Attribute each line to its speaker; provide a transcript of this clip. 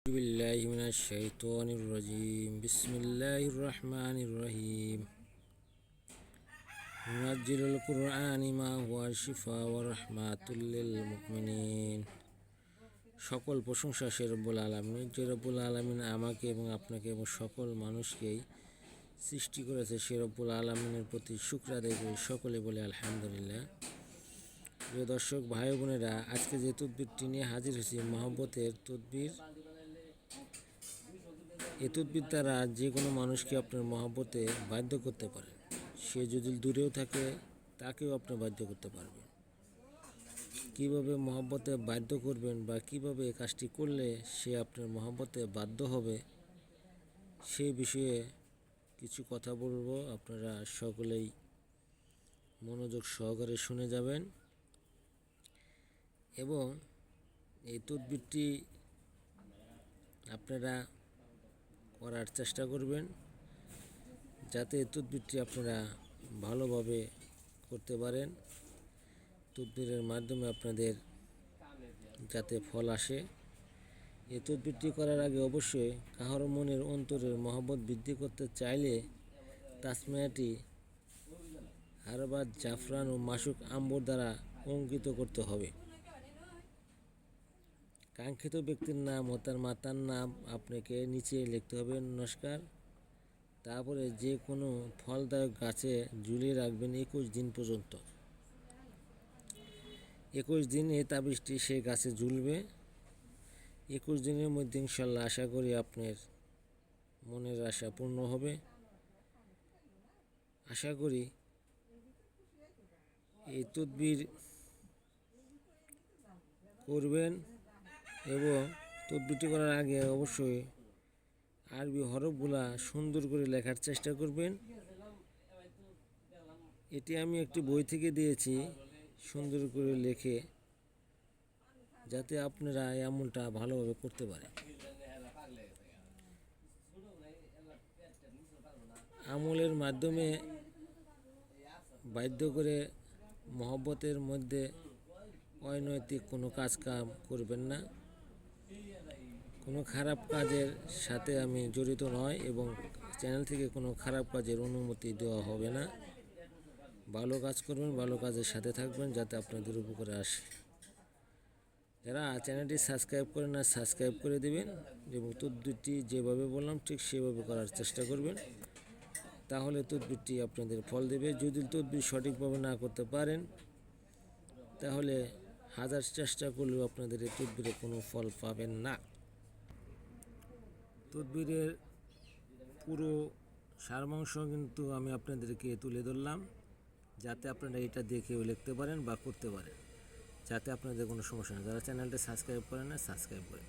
Speaker 1: بالله من الشيطان الرجيم بسم الله الرحمن الرحيم ننزل القرآن ما هو شفاء ورحمة للمؤمنين। সকল প্রশংসা সে রব্বুল আলামিনের, যে রব্বুল আলামিন আমাকে এবং আপনাকে এবং সকল মানুষকেই সৃষ্টি করেছে। সে রব্বুল আলামিনের প্রতি শুকর আদায় করি, সকলে বলে আলহামদুলিল্লাহ। প্রিয় দর্শক ভাই বোনেরা, আজকে যে তদবিরটি নিয়ে হাজির হয়েছি, মহব্বতের তদবির। এই তদবির দ্বারা যে কোনো মানুষকে আপনার মহব্বতে বাধ্য করতে পারেন। সে যদি দূরেও থাকে তাকেও আপনি বাধ্য করতে পারবেন। কিভাবে মহব্বতে বাধ্য করবেন বা কিভাবে এই কাজটি করলে সে আপনার মহব্বতে বাধ্য হবে, সেই বিষয়ে কিছু কথা বলবো। আপনারা সকলেই মনোযোগ সহকারে শুনে যাবেন এবং এই তদবিরটি আপনারা করার চেষ্টা করবেন, যাতে এই তদবিরটি আপনারা ভালোভাবে করতে পারেন। তদবিরের মাধ্যমে আপনাদের যাতে ফল আসে। এই তদবিরটি করার আগে অবশ্যই কাহার মনের অন্তরের মহব্বত বৃদ্ধি করতে চাইলে তাসমিয়াটি হারবাত, জাফরান ও মাসুক আম্বর দ্বারা অঙ্কিত করতে হবে। কাঙ্ক্ষিত ব্যক্তির নাম ও তার মাতার নাম আপনাকে নিচে লিখতে হবে, নমস্কার। তারপরে যে কোনো ফলদায়ক গাছে ঝুলিয়ে রাখবেন 21 দিন পর্যন্ত। 21 দিন এই তাবিজটি সেই গাছে ঝুলবে। 21 দিনের মধ্যে ইনশাল্লাহ আশা করি আপনার মনের আশা পূর্ণ হবে। আশা করি এই তদবির করবেন এবং তদবিরটি করার আগে অবশ্যই আরবি হরফগুলা সুন্দর করে লেখার চেষ্টা করবেন। এটি আমি একটি বই থেকে দিয়েছি, সুন্দর করে লেখে, যাতে আপনারা এমনটা ভালোভাবে করতে পারেন। আমলের মাধ্যমে বাধ্য করে মহব্বতের মধ্যে অনৈতিক কোনো কাজ কাম করবেন না। কোনো খারাপ কাজের সাথে আমি জড়িত নয় এবং চ্যানেল থেকে কোনো খারাপ কাজের অনুমতি দেওয়া হবে না। ভালো কাজ করবেন, ভালো কাজের সাথে থাকবেন, যাতে আপনাদের উপকারে আসে। যারা চ্যানেলটি সাবস্ক্রাইব করেন না, সাবস্ক্রাইব করে দেবেন এবং তদবিরটি যেভাবে বললাম ঠিক সেভাবে করার চেষ্টা করবেন। তাহলে তদবিরটি আপনাদের ফল দেবে। যদি তদবির সঠিকভাবে না করতে পারেন তাহলে হাজার চেষ্টা করলেও আপনাদের এই তদবিরে কোনো ফল পাবেন না। তদবিরের পুরো সারমাংশ কিন্তু আমি আপনাদেরকে তুলে ধরলাম, যাতে আপনারা এটা দেখেও লিখতে পারেন বা করতে পারেন, যাতে আপনাদের কোনো সমস্যা না। যারা চ্যানেলটা সাবস্ক্রাইব করেন না, সাবস্ক্রাইব করেন।